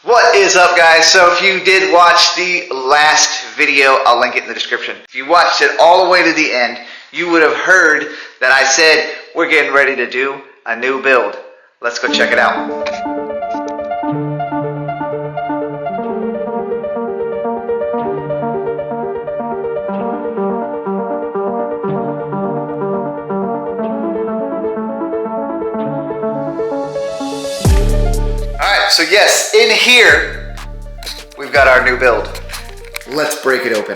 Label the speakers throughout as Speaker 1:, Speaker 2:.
Speaker 1: What is up, guys? So if you did watch the last video, I'll link it in the description. If you watched it all the way to the end, you would have heard that I said we're getting ready to do a new build. Let's go check it out. So yes, in here, we've got our new build. Let's break it open.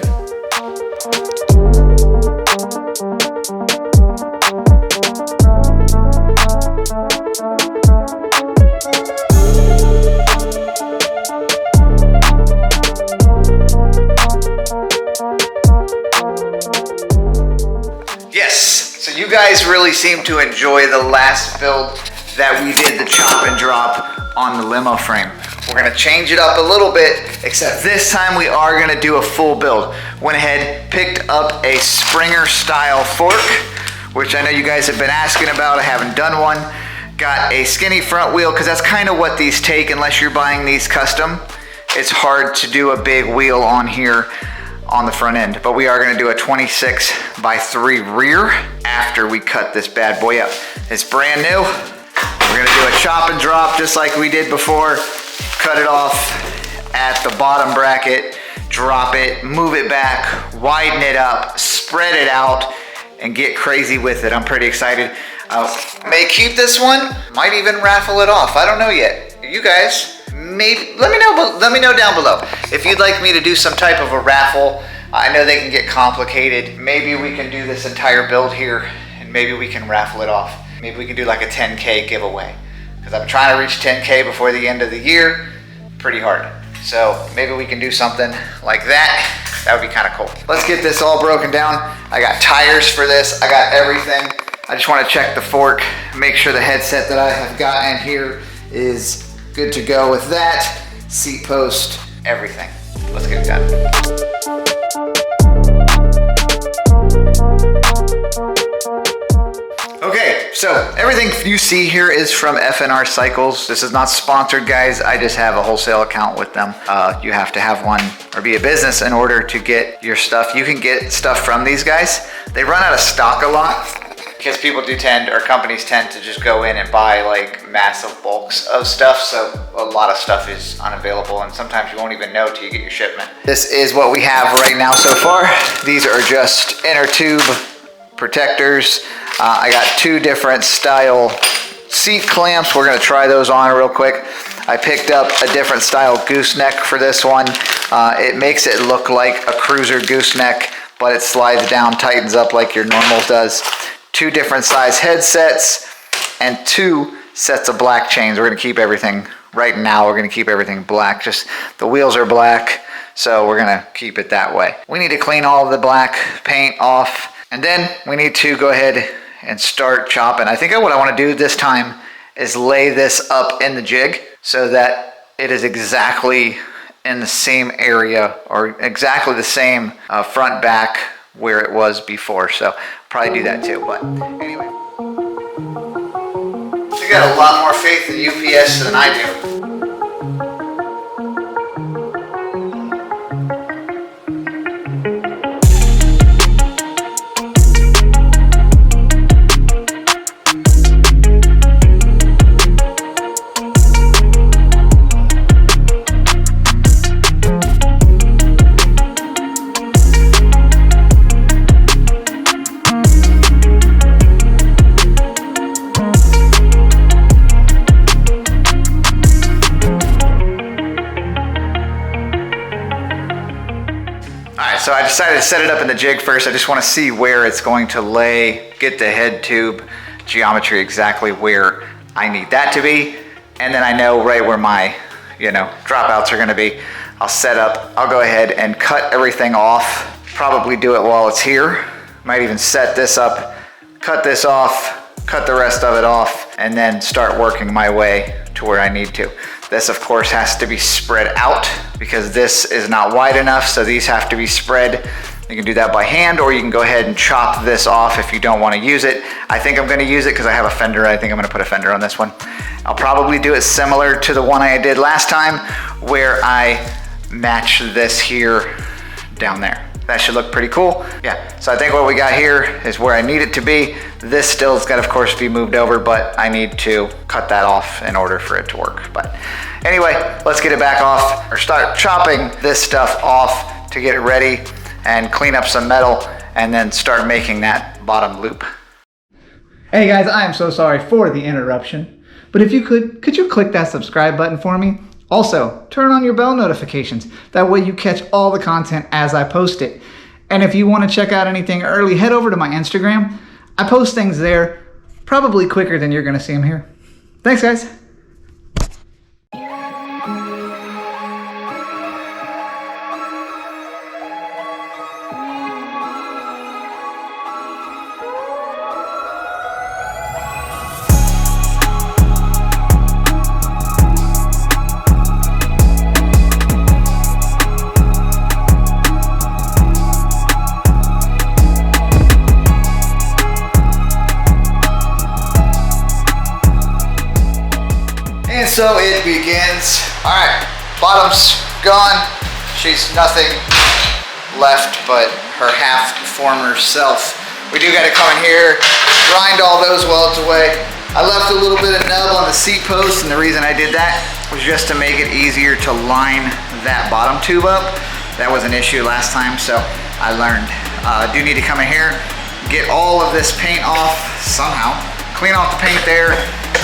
Speaker 1: Yes, so you guys really seem to enjoy the last build that we did, the chop and drop on the limo frame. We're gonna change it up a little bit, except this time we are gonna do a full build. Went ahead, picked up a Springer style fork, which I know you guys have been asking about. I haven't done one. Got a skinny front wheel, because that's kind of what these take unless you're buying these custom. It's hard to do a big wheel on here on the front end, but we are gonna do a 26x3 rear after we cut this bad boy up. It's brand new. We're gonna do a chop and drop just like we did before. Cut it off at the bottom bracket, drop it, move it back, widen it up, spread it out, and get crazy with it. I'm pretty excited. May keep this one, might even raffle it off. I don't know yet. You guys, maybe let me know down below if you'd like me to do some type of a raffle. I know they can get complicated. Maybe we can do this entire build here and maybe we can raffle it off. Maybe we can do like a 10K giveaway, because I'm trying to reach 10K before the end of the year. Pretty hard. So maybe we can do something like that. That would be kind of cool. Let's get this all broken down. I got tires for this. I got everything. I just want to check the fork, make sure the headset that I have got in here is good to go with that. Seat post, everything. Let's get it done. Okay, so everything you see here is from FNR Cycles. This is not sponsored, guys. I just have a wholesale account with them. You have to have one or be a business in order to get your stuff. You can get stuff from these guys. They run out of stock a lot because people do tend, or companies tend to just go in and buy like massive bulks of stuff. So a lot of stuff is unavailable and sometimes you won't even know till you get your shipment. This is what we have right now so far. These are just inner tube protectors. I got two different style seat clamps. We're gonna try those on real quick. I picked up a different style gooseneck for this one. It makes it look like a cruiser gooseneck, but it slides down, tightens up like your normal does. Two different size headsets and two sets of black chains. We're gonna keep everything, right now we're gonna keep everything black. Just the wheels are black, so we're gonna keep it that way. We need to clean all of the black paint off, and then we need to go ahead and start chopping. I think what I want to do this time is lay this up in the jig so that it is exactly in the same area or exactly the same front back where it was before. So probably do that too, but anyway. You got a lot more faith in UPS than I do. So I decided to set it up in the jig first. I just want to see where it's going to lay, get the head tube geometry exactly where I need that to be. And then I know right where my, dropouts are going to be. I'll set up, I'll go ahead and cut everything off. Probably do it while it's here. Might even set this up, cut this off, cut the rest of it off, and then start working my way to where I need to. This of course has to be spread out because this is not wide enough, so these have to be spread. You can do that by hand, or you can go ahead and chop this off if you don't want to use it. I think I'm going to use it because I have a fender. I think I'm going to put a fender on this one. I'll probably do it similar to the one I did last time, where I match this here down there. That should look pretty cool. Yeah, so I think what we got here is where I need it to be. This still's got, of course, be moved over, but I need to cut that off in order for it to work. But anyway, let's get it back off, or start chopping this stuff off to get it ready and clean up some metal and then start making that bottom loop.
Speaker 2: Hey guys, I am so sorry for the interruption, but if you could you click that subscribe button for me? Also, turn on your bell notifications. That way you catch all the content as I post it. And if you want to check out anything early, head over to my Instagram. I post things there probably quicker than you're going to see them here. Thanks, guys.
Speaker 1: And so it begins. All right, bottom's gone. She's nothing left but her half former self. We do got to come in here, grind all those welds away. I left a little bit of nub on the seat post, and the reason I did that was just to make it easier to line that bottom tube up. That was an issue last time, so I learned. I do need to come in here, get all of this paint off somehow, clean off the paint there,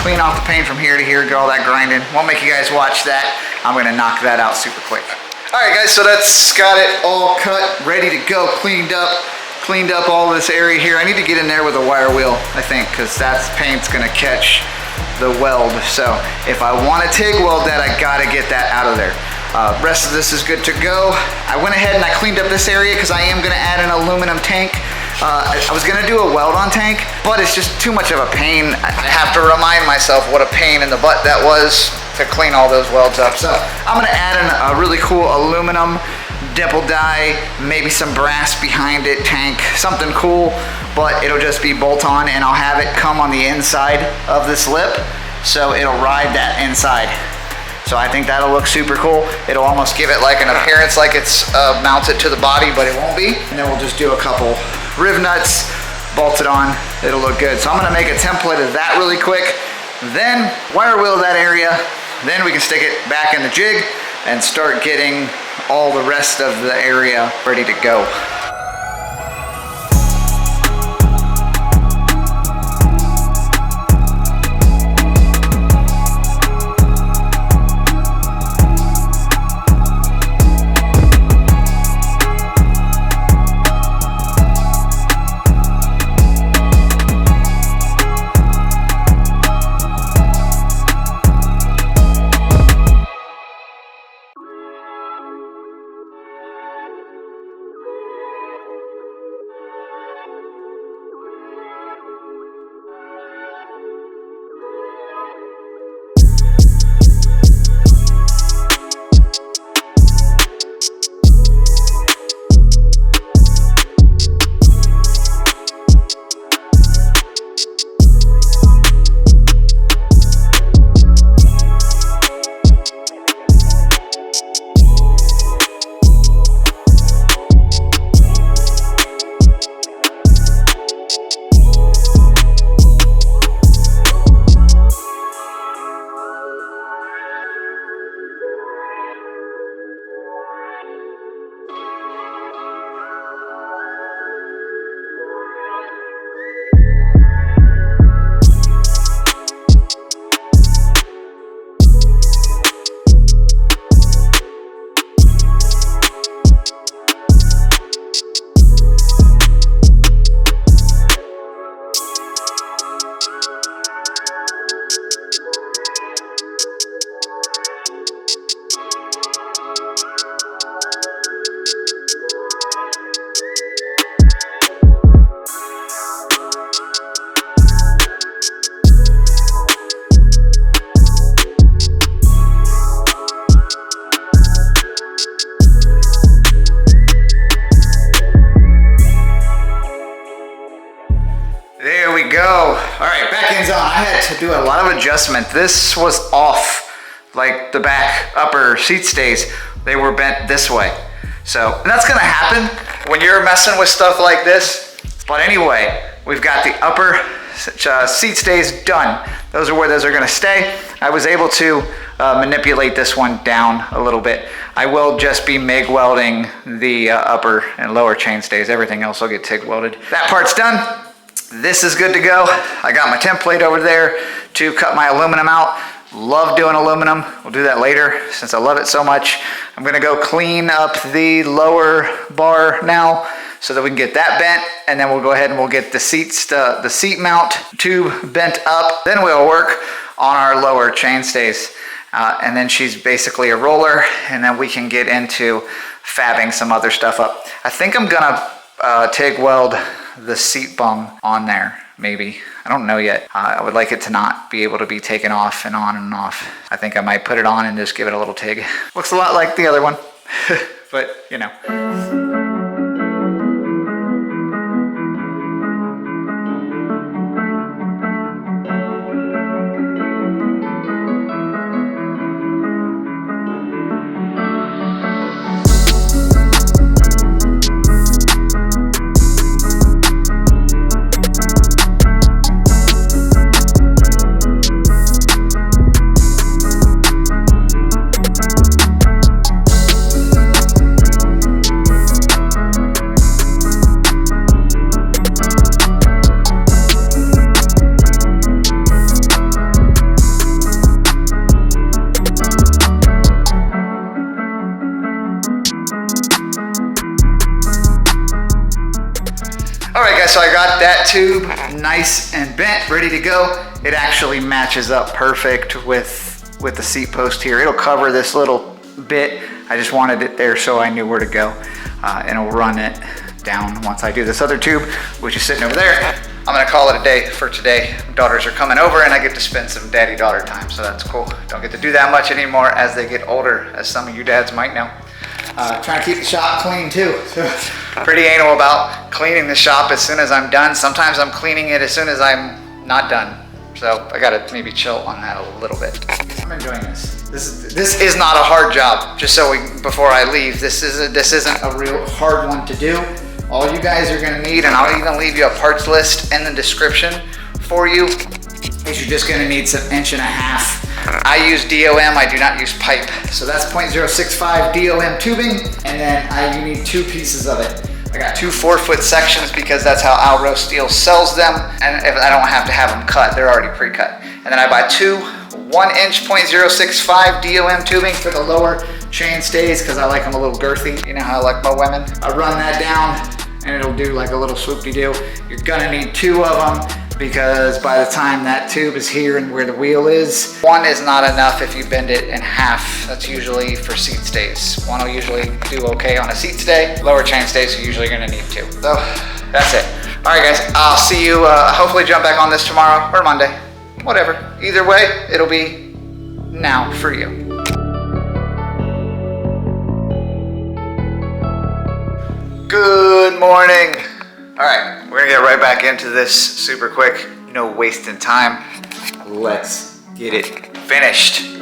Speaker 1: clean off the paint from here to here, get all that grinding. Won't make you guys watch that. I'm gonna knock that out super quick. All right guys, so that's got it all cut, ready to go, cleaned up all this area here. I need to get in there with a wire wheel, I think, because that paint's gonna catch the weld. So if I wanna TIG weld that, I gotta get that out of there. Rest of this is good to go. I went ahead and I cleaned up this area because I am gonna add an aluminum tank. I was gonna do a weld-on tank, but it's just too much of a pain. I have to remind myself what a pain in the butt that was to clean all those welds up. So I'm gonna add in a really cool aluminum dimple die, maybe some brass behind it, tank, something cool, but it'll just be bolt-on, and I'll have it come on the inside of this lip, so it'll ride that inside. So I think that'll look super cool. It'll almost give it like an appearance like it's mounted to the body, but it won't be. And then we'll just do a couple riv nuts, bolt it on, it'll look good. So I'm gonna make a template of that really quick, then wire wheel that area, then we can stick it back in the jig and start getting all the rest of the area ready to go. lot of adjustment. This was off, like the back upper seat stays, they were bent this way. So that's gonna happen when you're messing with stuff like this. But anyway, we've got the upper seat stays done. Those are where those are gonna stay. I was able to manipulate this one down a little bit. I will just be MIG welding the upper and lower chain stays. Everything else will get TIG welded. That part's done. This is good to go. I got my template over there to cut my aluminum out. Love doing aluminum. We'll do that later since I love it so much. I'm gonna go clean up the lower bar now so that we can get that bent, and then we'll go ahead and we'll get the seat mount tube bent up. Then we'll work on our lower chain stays. And then she's basically a roller, and then we can get into fabbing some other stuff up. I think I'm gonna TIG weld the seat bung on there, maybe. I don't know yet. I would like it to not be able to be taken off and on and off. I think I might put it on and just give it a little TIG. Looks a lot like the other one, but you know. So I got that tube nice and bent, ready to go. It actually matches up perfect with the seat post here. It'll cover this little bit. I just wanted it there so I knew where to go. And it'll run it down once I do this other tube, which is sitting over there. I'm gonna call it a day for today. Daughters are coming over and I get to spend some daddy-daughter time, so that's cool. Don't get to do that much anymore as they get older, as some of you dads might know. Trying to keep the shop clean too. Pretty anal about cleaning the shop as soon as I'm done. Sometimes I'm cleaning it as soon as I'm not done. So I gotta maybe chill on that a little bit. I'm enjoying this. This is not a hard job. Just so before I leave, this isn't a real hard one to do. All you guys are gonna need, and I'll even leave you a parts list in the description for you, is you're just gonna need some 1.5 inch. I use DOM, I do not use pipe. So that's 0.065 DOM tubing, and then you need 2 pieces of it. I got 2 4-foot sections because that's how Alro Steel sells them, and if I don't have to have them cut, they're already pre-cut. And then I buy 2 1-inch 0.065 DOM tubing for the lower chain stays because I like them a little girthy. You know how I like my women. I run that down and it'll do like a little swoop-de-doo. You're gonna need 2 of them because by the time that tube is here and where the wheel is, 1 is not enough if you bend it in half. That's usually for seat stays. 1 will usually do okay on a seat stay. Lower chain stays, you're usually gonna need 2. So that's it. All right guys, I'll see you, hopefully jump back on this tomorrow or Monday, whatever. Either way, it'll be now for you. Good morning. All right, we're gonna get right back into this super quick, no wasting time. Let's get it finished.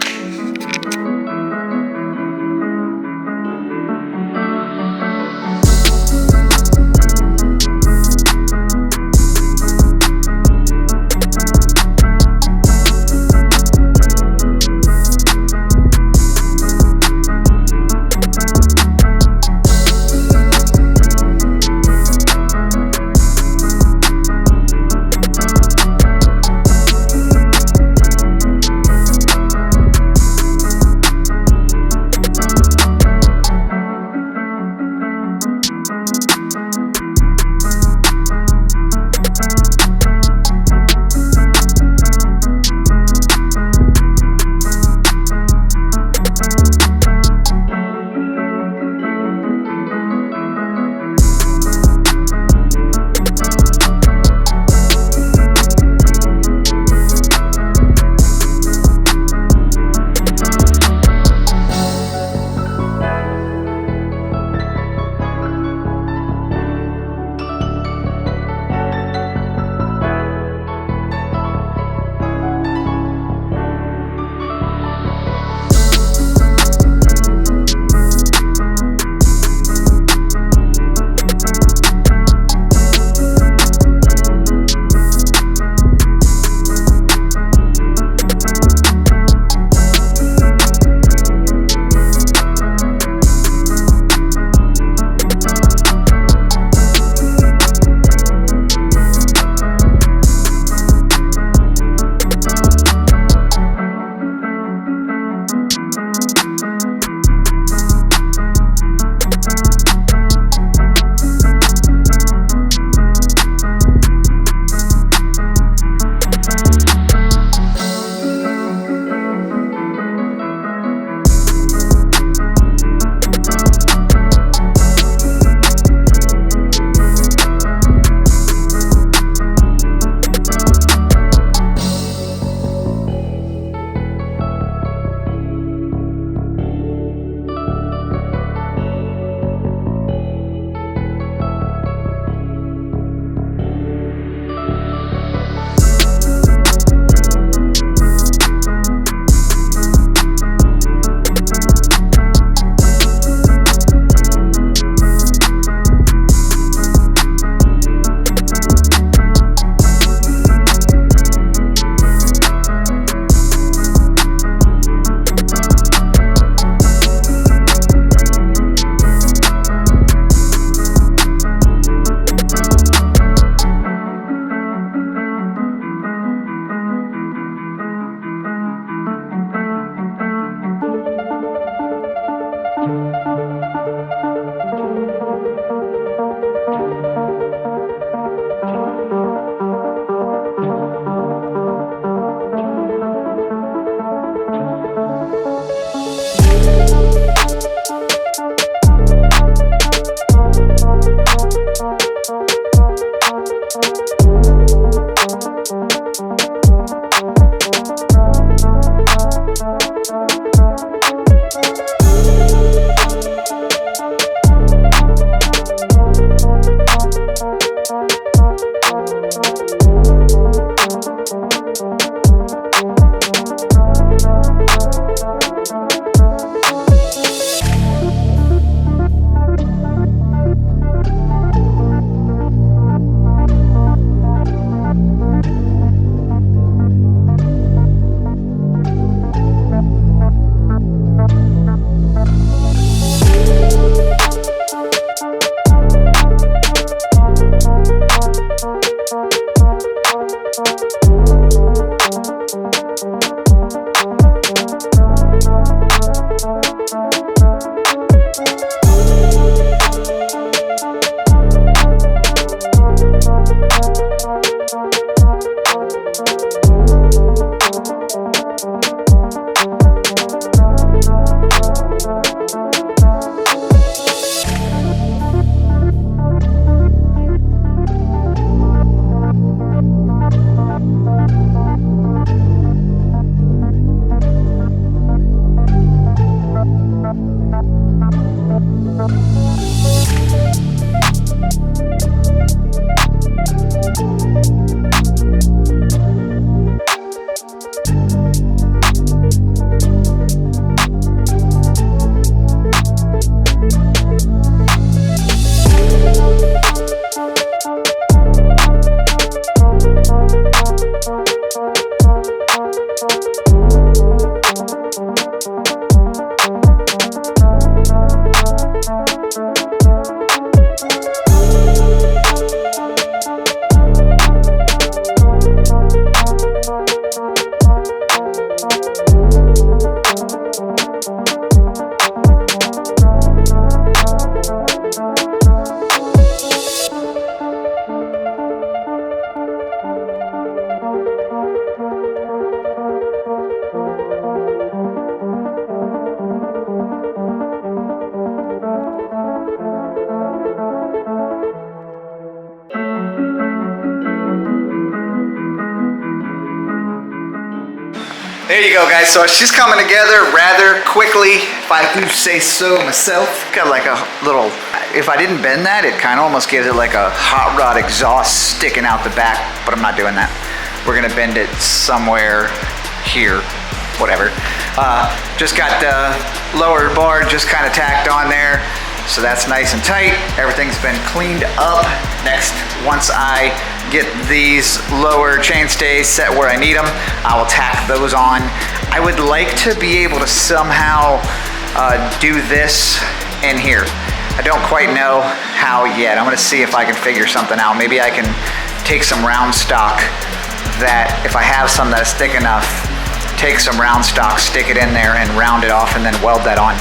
Speaker 1: There you go, guys. So she's coming together rather quickly, if I do say so myself. Got like a little, if I didn't bend that, it kind of almost gives it like a hot rod exhaust sticking out the back, but I'm not doing that. We're gonna bend it somewhere here, whatever. Just got the lower bar just kind of tacked on there. So that's nice and tight. Everything's been cleaned up. Next, once I get these lower chainstays set where I need them, I will tack those on. I would like to be able to somehow do this in here. I don't quite know how yet. I'm gonna see if I can figure something out. Maybe I can take some round stock that, if I have some that is thick enough, take some round stock, stick it in there and round it off and then weld that on.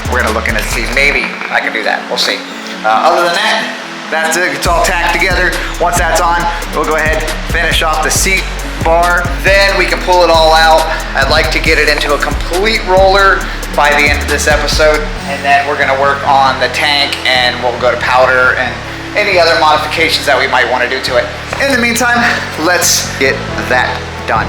Speaker 1: We're gonna look into it, see, maybe I can do that, we'll see. Other than that, that's it, it's all tacked together. Once that's on, we'll go ahead, finish off the seat bar. Then we can pull it all out. I'd like to get it into a complete roller by the end of this episode. And then we're gonna work on the tank and we'll go to powder and any other modifications that we might wanna do to it. In the meantime, let's get that done.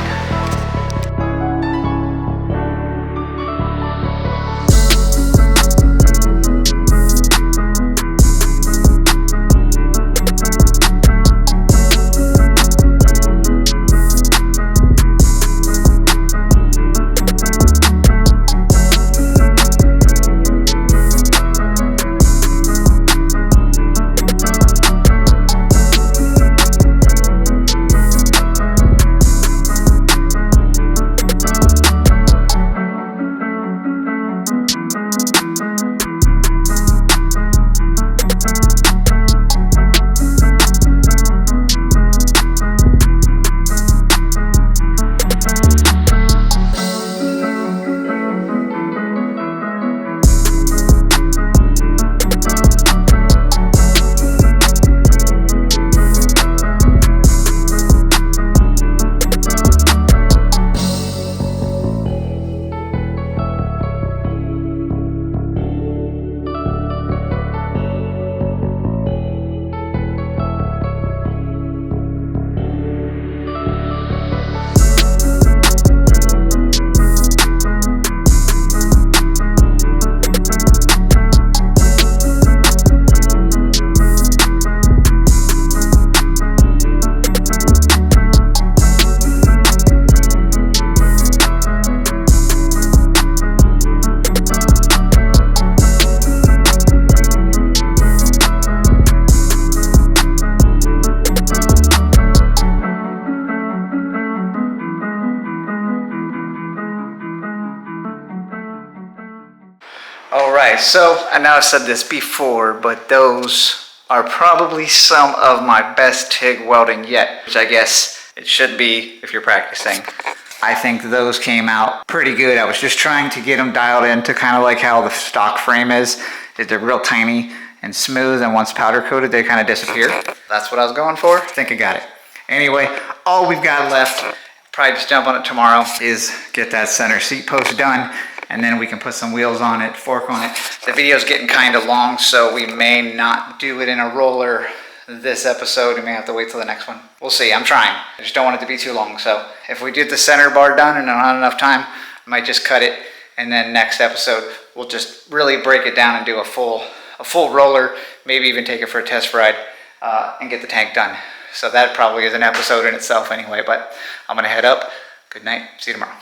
Speaker 2: All right, so I know I've said this before, but those are probably some of my best TIG welding yet, which I guess it should be if you're practicing. I think those came out pretty good. I was just trying to get them dialed in to kind of like how the stock frame is. They're real tiny and smooth, and once powder coated, they kind of disappear. That's what I was going for. I think I got it. Anyway, all we've got left, probably just jump on it tomorrow, is get that center seat post done, and then we can put some wheels on it, fork on it. The video's getting kind of long, so we may not do it in a roller this episode. We may have to wait till the next one. We'll see. I'm trying. I just don't want it to be too long. So if we get the center bar done and not enough time, I might just cut it, and then next episode we'll just really break it down and do a full roller, maybe even take it for a test ride, and get the tank done. So that probably is an episode in itself anyway, but I'm gonna head up. Good night. See you tomorrow.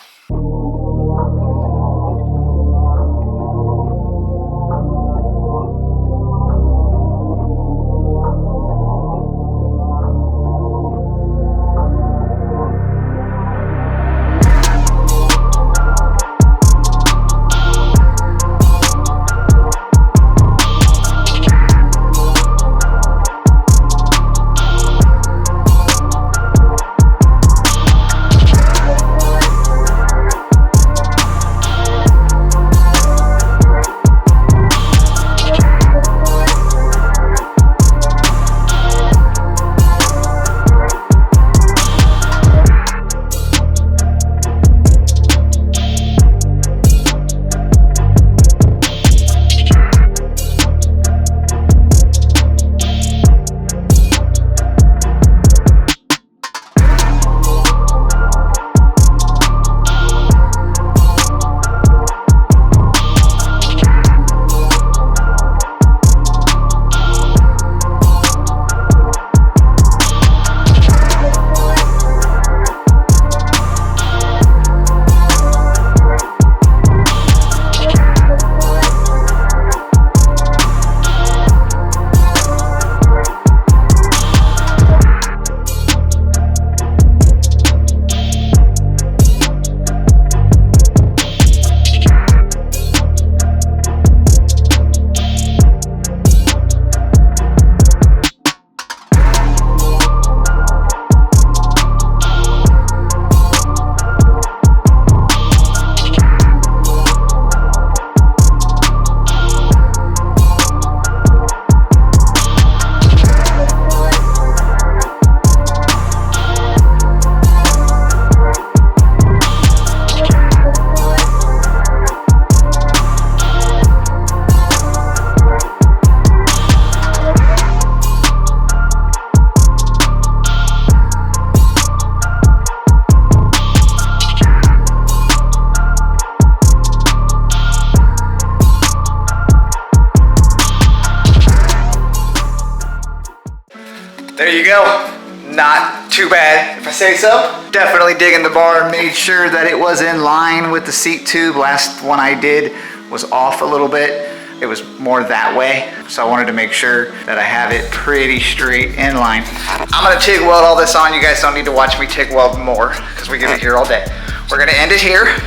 Speaker 2: There you go. Not too bad, if I say so. Definitely digging the bar. Made sure that it was in line with the seat tube. Last one I did was off a little bit. It was more that way. So I wanted to make sure that I have it pretty straight in line. I'm gonna TIG weld all this on. You guys don't need to watch me TIG weld more because we get it here all day. We're gonna end it here.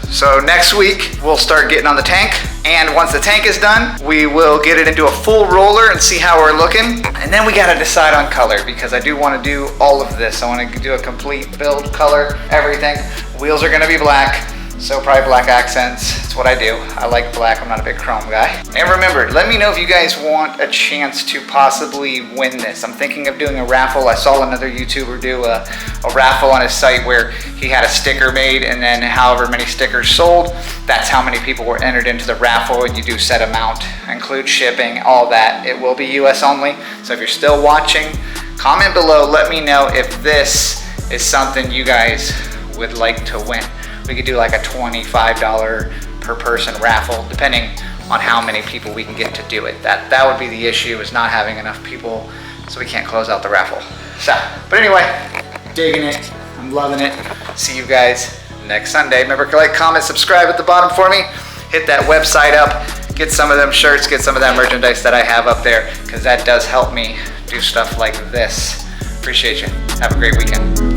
Speaker 2: So next week, we'll start getting on the tank. And once the tank is done, we will get it into a full roller and see how we're looking. And then we gotta decide on color because I do wanna do all of this. I wanna do a complete build, color, everything. Wheels are gonna be black, so probably black accents. It's what I do. I like black, I'm not a big chrome guy. And remember, let me know if you guys want a chance to possibly win this. I'm thinking of doing a raffle. I saw another YouTuber do a raffle on his site where he had a sticker made and then however many stickers sold, that's how many people were entered into the raffle, and you do set amount, include shipping, all that. It will be US only. So if you're still watching, comment below, let me know if this is something you guys would like to win. We could do like a $25 per person raffle, depending on how many people we can get to do it. That would be the issue, is not having enough people, so we can't close out the raffle. So, but anyway, digging it, I'm loving it. See you guys next Sunday. Remember to like, comment, subscribe at the bottom for me. Hit that website up, get some of them shirts, get some of that merchandise that I have up there, because that does help me do stuff like this. Appreciate you. Have a great weekend.